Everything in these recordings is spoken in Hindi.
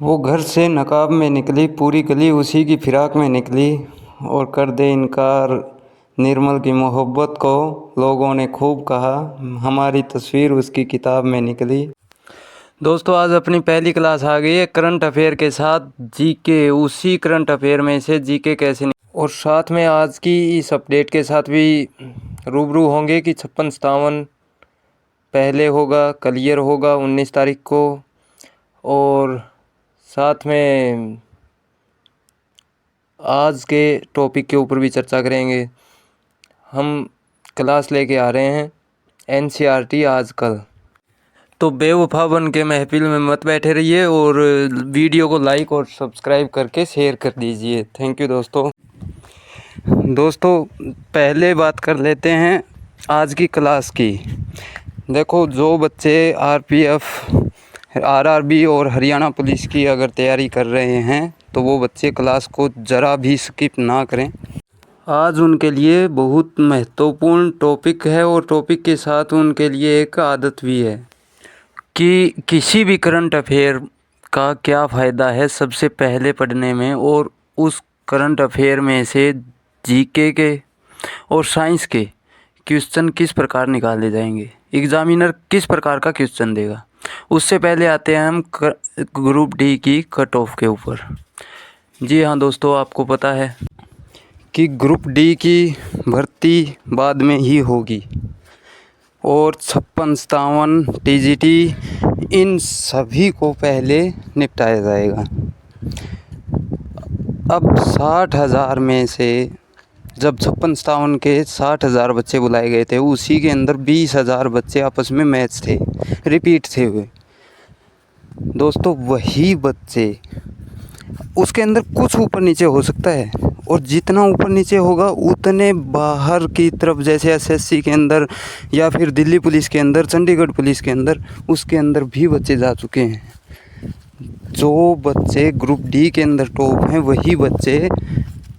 वो घर से नकाब में निकली, पूरी गली उसी की फिराक में निकली और कर दे इनकार निर्मल की मोहब्बत को। लोगों ने खूब कहा, हमारी तस्वीर उसकी किताब में निकली। दोस्तों, आज अपनी पहली क्लास आ गई है करंट अफेयर के साथ, जीके। उसी करंट अफेयर में से जीके कैसे और साथ में आज की इस अपडेट के साथ भी रूबरू होंगे कि 56-57 पहले होगा, क्लियर होगा 19 तारीख को। और साथ में आज के टॉपिक के ऊपर भी चर्चा करेंगे। हम क्लास लेके आ रहे हैं एनसीईआरटी आजकल। तो बेवफा बन के महफिल में मत बैठे रहिए और वीडियो को लाइक और सब्सक्राइब करके शेयर कर दीजिए। थैंक यू दोस्तों। पहले बात कर लेते हैं आज की क्लास की। देखो, जो बच्चे आरपीएफ, आरआरबी और हरियाणा पुलिस की अगर तैयारी कर रहे हैं तो वो बच्चे क्लास को ज़रा भी स्किप ना करें। आज उनके लिए बहुत महत्वपूर्ण टॉपिक है और टॉपिक के साथ उनके लिए एक आदत भी है कि किसी भी करंट अफेयर का क्या फ़ायदा है सबसे पहले पढ़ने में, और उस करंट अफेयर में से जीके के और साइंस के क्वेश्चन किस प्रकार निकाले जाएंगे, एग्ज़ामिनर किस प्रकार का क्वेश्चन देगा। उससे पहले आते हैं हम ग्रुप डी की कट ऑफ के ऊपर। जी हाँ दोस्तों, आपको पता है कि ग्रुप डी की भर्ती बाद में ही होगी और 56-57 टीजीटी इन सभी को पहले निपटाया जाएगा। अब 60,000 में से जब 56-57 के 60,000 बच्चे बुलाए गए थे, उसी के अंदर 20,000 बच्चे आपस में मैच थे, रिपीट थे हुए। दोस्तों, वही बच्चे, उसके अंदर कुछ ऊपर नीचे हो सकता है और जितना ऊपर नीचे होगा उतने बाहर की तरफ, जैसे एसएससी के अंदर या फिर दिल्ली पुलिस के अंदर, चंडीगढ़ पुलिस के अंदर, उसके अंदर भी बच्चे जा चुके हैं। जो बच्चे ग्रुप डी के अंदर टॉप हैं वही बच्चे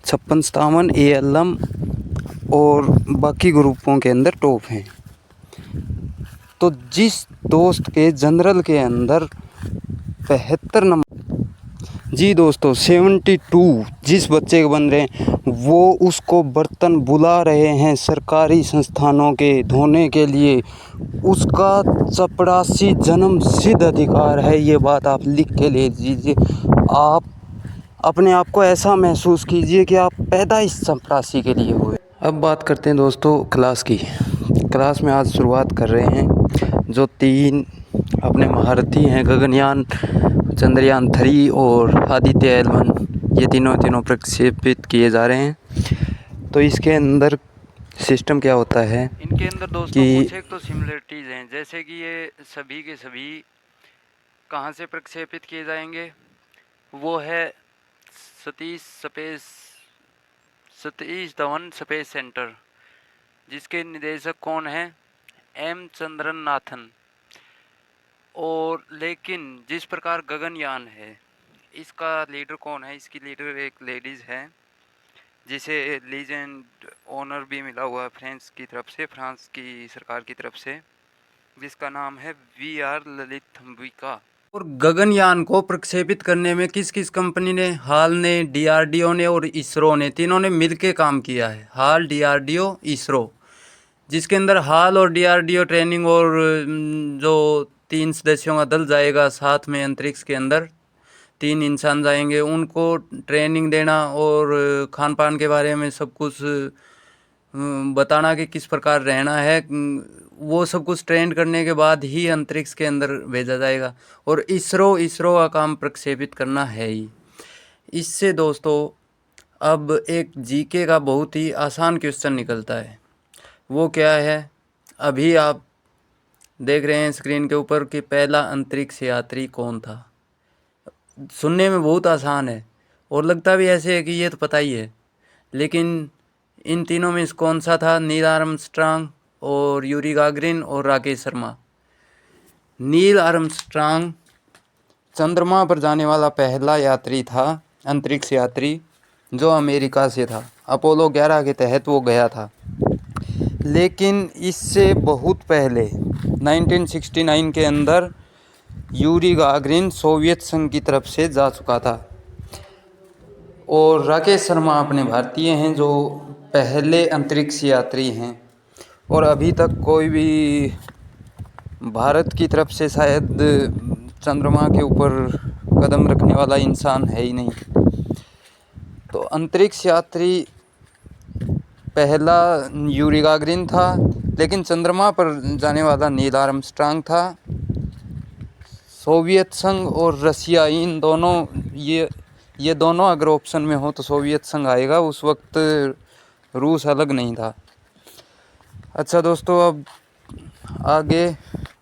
56-57 एएलएम और बाकी ग्रुपों के अंदर टॉप हैं। तो जिस दोस्त के जनरल के अंदर 72 नंबर, जी दोस्तों 72 जिस बच्चे के बन रहे हैं, वो उसको बर्तन बुला रहे हैं सरकारी संस्थानों के धोने के लिए। उसका चपरासी जन्म सिद्ध अधिकार है, ये बात आप लिख के ले लीजिए। आप अपने आप को ऐसा महसूस कीजिए कि आप पैदा इस चपरासी के लिए हुए। अब बात करते हैं दोस्तों क्लास की। क्लास में आज शुरुआत कर रहे हैं जो 3 अपने महारथी हैं, गगनयान, चंद्रयान 3 और आदित्य L1, ये तीनों प्रक्षेपित किए जा रहे हैं। तो इसके अंदर सिस्टम क्या होता है, इनके अंदर दोस्तों कुछ एक तो सिमिलरिटीज़ हैं, जैसे कि ये सभी के सभी कहाँ से प्रक्षेपित किए जाएंगे। वो है सतीश धवन स्पेस सेंटर, जिसके निदेशक कौन हैं, एम चंद्रनाथन। और लेकिन जिस प्रकार गगनयान है, इसका लीडर कौन है, इसकी लीडर एक लेडीज़ है जिसे लीजेंड ऑनर भी मिला हुआ है फ्रांस की सरकार की तरफ से, जिसका नाम है VR ललितंबिका। और गगनयान को प्रक्षेपित करने में किस किस कंपनी ने, हाल ने, DRDO ने और इसरो ने, तीनों ने मिलकर काम किया है। हाल, DRDO, इसरो, जिसके अंदर हाल और DRDO ट्रेनिंग और जो 3 सदस्यों का दल जाएगा साथ में अंतरिक्ष के अंदर, 3 इंसान जाएंगे, उनको ट्रेनिंग देना और खान पान के बारे में सब कुछ बताना कि किस प्रकार रहना है, वो सब कुछ ट्रेन करने के बाद ही अंतरिक्ष के अंदर भेजा जाएगा। और इसरो का काम प्रक्षेपित करना है ही। इससे दोस्तों अब एक जीके का बहुत ही आसान क्वेश्चन निकलता है। वो क्या है, अभी आप देख रहे हैं स्क्रीन के ऊपर कि पहला अंतरिक्ष यात्री कौन था। सुनने में बहुत आसान है और लगता भी ऐसे है कि ये तो पता ही है, लेकिन इन तीनों में कौन सा था, नील आर्मस्ट्रांग और यूरी गागरिन और राकेश शर्मा। नील आर्मस्ट्रांग चंद्रमा पर जाने वाला पहला यात्री था, अंतरिक्ष यात्री, जो अमेरिका से था। अपोलो 11 के तहत वो गया था। लेकिन इससे बहुत पहले 1969 के अंदर यूरी गागरिन सोवियत संघ की तरफ से जा चुका था। और राकेश शर्मा अपने भारतीय हैं जो पहले अंतरिक्ष यात्री हैं, और अभी तक कोई भी भारत की तरफ से शायद चंद्रमा के ऊपर कदम रखने वाला इंसान है ही नहीं। तो अंतरिक्ष यात्री पहला यूरी गागरिन था, लेकिन चंद्रमा पर जाने वाला नील आर्मस्ट्रांग था। सोवियत संघ और रसिया, इन दोनों ये दोनों अगर ऑप्शन में हो तो सोवियत संघ आएगा। उस वक्त रूस अलग नहीं था। अच्छा दोस्तों, अब आगे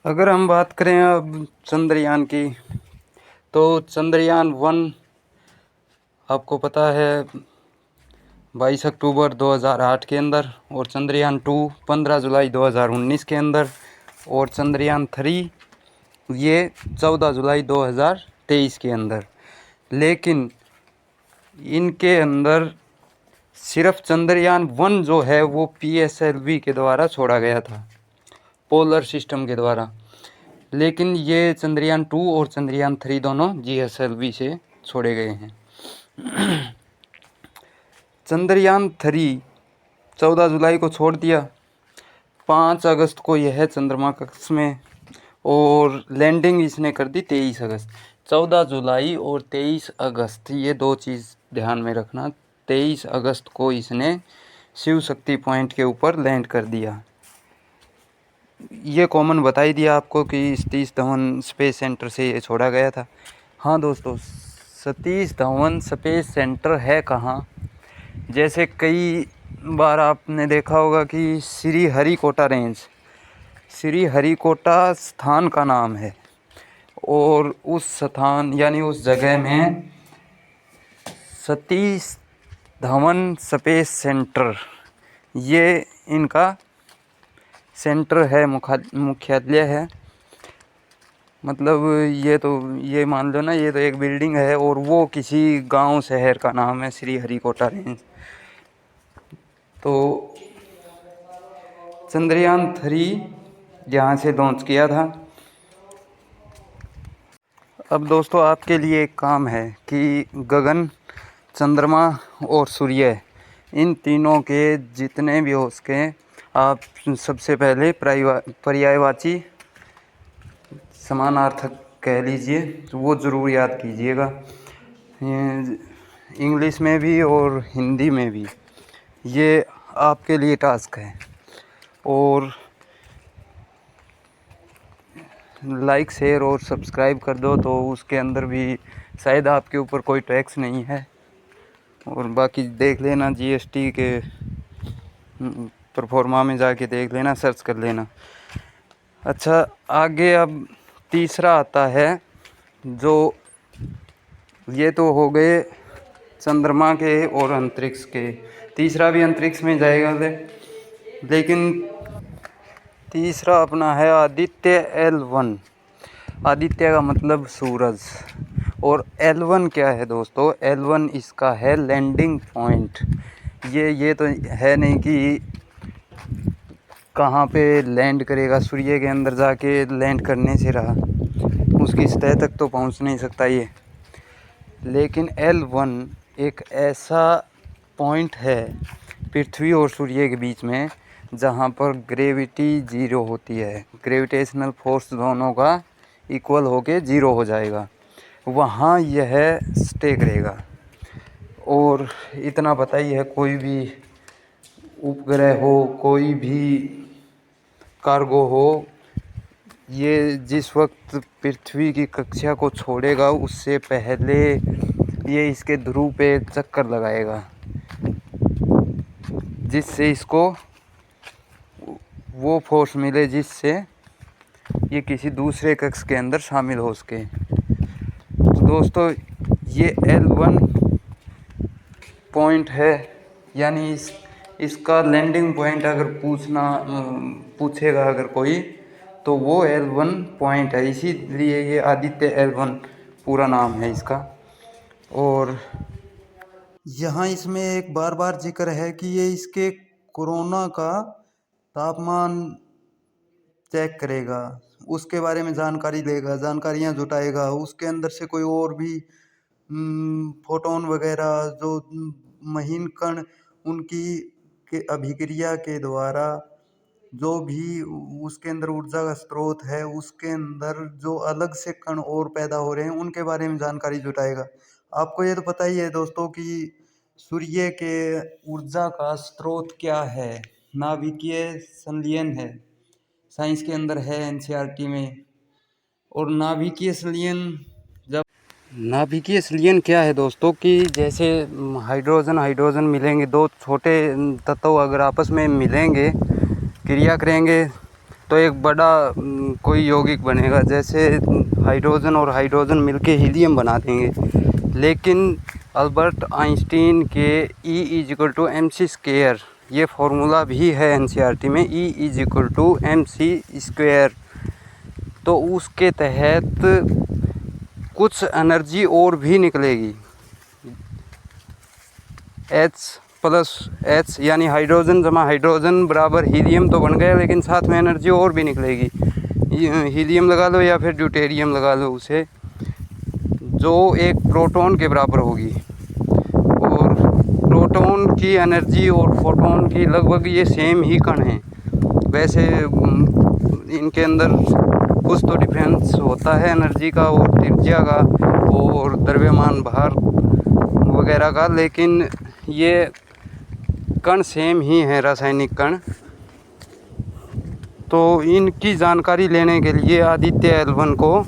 अगर हम बात करें अब चंद्रयान की, तो चंद्रयान 1 आपको पता है 22 अक्टूबर 2008 के अंदर, और चंद्रयान 2 15 जुलाई 2019 के अंदर, और चंद्रयान 3 ये 14 जुलाई 2023 के अंदर। लेकिन इनके अंदर सिर्फ चंद्रयान 1 जो है वो PSLV के द्वारा छोड़ा गया था, पोलर सिस्टम के द्वारा। लेकिन ये चंद्रयान 2 और चंद्रयान 3 दोनों GSLV से छोड़े गए हैं। चंद्रयान 3 14 जुलाई को छोड़ दिया। 5 अगस्त को यह चंद्रमा कक्ष में, और लैंडिंग इसने कर दी 23 अगस्त। 14 जुलाई और 23 अगस्त ये दो चीज़ ध्यान में रखना। 23 अगस्त को इसने शिव शक्ति पॉइंट के ऊपर लैंड कर दिया। ये कॉमन बता ही दिया आपको कि सतीश धवन स्पेस सेंटर से ये छोड़ा गया था। हाँ दोस्तों, सतीश धवन स्पेस सेंटर है कहाँ? जैसे कई बार आपने देखा होगा कि श्रीहरिकोटा रेंज, श्रीहरिकोटा स्थान का नाम है, और उस स्थान यानी उस जगह में सतीश धवन स्पेस सेंटर ये इनका सेंटर है, मुख्यालय है। मतलब ये मान लो ना, ये तो एक बिल्डिंग है, और वो किसी गांव शहर का नाम है श्रीहरिकोटा रेंज। तो चंद्रयान 3 यहाँ से लॉन्च किया था। अब दोस्तों आपके लिए एक काम है कि गगन, चंद्रमा और सूर्य, इन तीनों के जितने भी हो सके आप सबसे पहले पर्यायवाची समानार्थक कह लीजिए, तो वो ज़रूर याद कीजिएगा, इंग्लिश में भी और हिंदी में भी। ये आपके लिए टास्क है। और लाइक, शेयर और सब्सक्राइब कर दो, तो उसके अंदर भी शायद आपके ऊपर कोई टैक्स नहीं है। और बाकी देख लेना, GST के परफॉर्मा में जाके देख लेना, सर्च कर लेना। अच्छा, आगे अब तीसरा आता है, जो ये तो हो गए चंद्रमा के और अंतरिक्ष के। तीसरा भी अंतरिक्ष में जाएगा, लेकिन तीसरा अपना है आदित्य L1। आदित्य का मतलब सूरज, और L1 क्या है दोस्तों? L1 इसका है लैंडिंग पॉइंट। ये तो है नहीं कि कहाँ पे लैंड करेगा, सूर्य के अंदर जाके लैंड करने से रहा, उसकी सतह तक तो पहुँच नहीं सकता ये। लेकिन L1 एक ऐसा पॉइंट है पृथ्वी और सूर्य के बीच में जहाँ पर ग्रेविटी 0 होती है, ग्रेविटेशनल फोर्स दोनों का इक्वल होके 0 हो जाएगा, वहाँ यह स्टे करेगा। और इतना पता ही है, कोई भी उपग्रह हो, कोई भी कार्गो हो, ये जिस वक्त पृथ्वी की कक्षा को छोड़ेगा उससे पहले ये इसके ध्रुव पे एक चक्कर लगाएगा, जिससे इसको वो फोर्स मिले जिससे ये किसी दूसरे कक्ष के अंदर शामिल हो सके। तो दोस्तों, ये L1 पॉइंट है, यानी इसका लैंडिंग पॉइंट अगर पूछेगा अगर कोई, तो वो L1 पॉइंट है। इसीलिए ये आदित्य L1 पूरा नाम है इसका। और यहाँ इसमें एक बार बार जिक्र है कि ये इसके कोरोना का तापमान चेक करेगा, उसके बारे में जानकारी लेगा, जानकारियाँ जुटाएगा, उसके अंदर से कोई और भी फोटोन वगैरह जो महीन कण उनकी के अभिक्रिया के द्वारा जो भी उसके अंदर ऊर्जा का स्रोत है, उसके अंदर जो अलग से कण और पैदा हो रहे हैं उनके बारे में जानकारी जुटाएगा। आपको ये तो पता ही है दोस्तों कि सूर्य के ऊर्जा का स्रोत क्या है, नाभिकीय संलयन है, साइंस के अंदर है एनसीईआरटी में। और नाभिकीय संलयन क्या है दोस्तों कि जैसे हाइड्रोजन मिलेंगे, दो छोटे तत्व अगर आपस में मिलेंगे, क्रिया करेंगे तो एक बड़ा कोई यौगिक बनेगा। जैसे हाइड्रोजन और हाइड्रोजन मिलके हीलियम बना देंगे। लेकिन अल्बर्ट आइंस्टीन के E=mc², ये फॉर्मूला भी है एनसीईआरटी में, E=mc²। तो उसके तहत कुछ एनर्जी और भी निकलेगी, H+H यानी हाइड्रोजन जमा हाइड्रोजन बराबर हीलियम तो बन गया, लेकिन साथ में एनर्जी और भी निकलेगी। हीलियम लगा लो या फिर ड्यूटेरियम लगा लो उसे, जो एक प्रोटॉन के बराबर होगी। और प्रोटॉन की एनर्जी और फोटोन की लगभग ये सेम ही कण हैं। वैसे इनके अंदर कुछ तो डिफरेंस होता है एनर्जी का और त्रिज्या का और द्रव्यमान भार वगैरह का, लेकिन ये कण सेम ही हैं, रासायनिक कण। तो इनकी जानकारी लेने के लिए आदित्य L1 को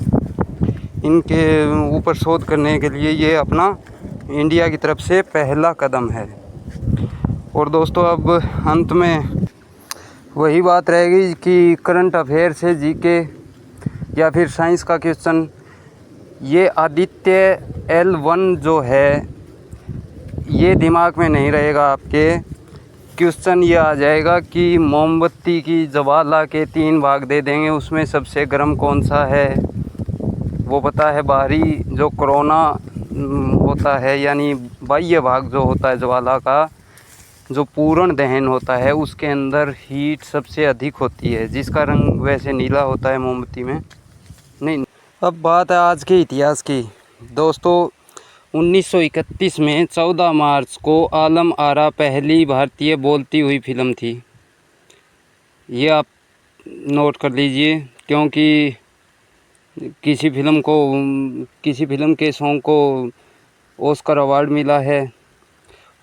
इनके ऊपर शोध करने के लिए ये अपना इंडिया की तरफ से पहला कदम है। और दोस्तों अब अंत में वही बात रहेगी कि करंट अफेयर से जीके या फिर साइंस का क्वेश्चन, ये आदित्य L1 जो है ये दिमाग में नहीं रहेगा आपके। क्वेश्चन ये आ जाएगा कि मोमबत्ती की ज्वाला के 3 भाग दे देंगे, उसमें सबसे गर्म कौन सा है, वो पता है बाहरी जो कोरोना होता है यानी बाह्य भाग जो होता है ज्वाला का, जो पूर्ण दहन होता है उसके अंदर हीट सबसे अधिक होती है, जिसका रंग वैसे नीला होता है मोमबत्ती में। नहीं, अब बात है आज के इतिहास की दोस्तों। 1931 में 14 मार्च को आलम आरा पहली भारतीय बोलती हुई फिल्म थी। ये आप नोट कर लीजिए, क्योंकि किसी फिल्म के सॉन्ग को ऑस्कर अवार्ड मिला है।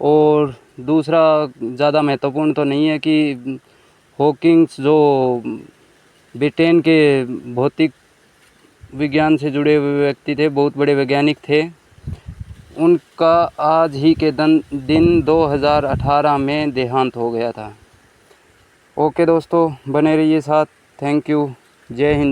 और दूसरा ज़्यादा महत्वपूर्ण तो नहीं है कि हॉकिंग्स जो ब्रिटेन के भौतिक विज्ञान से जुड़े हुए व्यक्ति थे, बहुत बड़े वैज्ञानिक थे, उनका आज ही के दिन 2018 में देहांत हो गया था। ओके दोस्तों, बने रहिए साथ। Thank you. जय हिंद।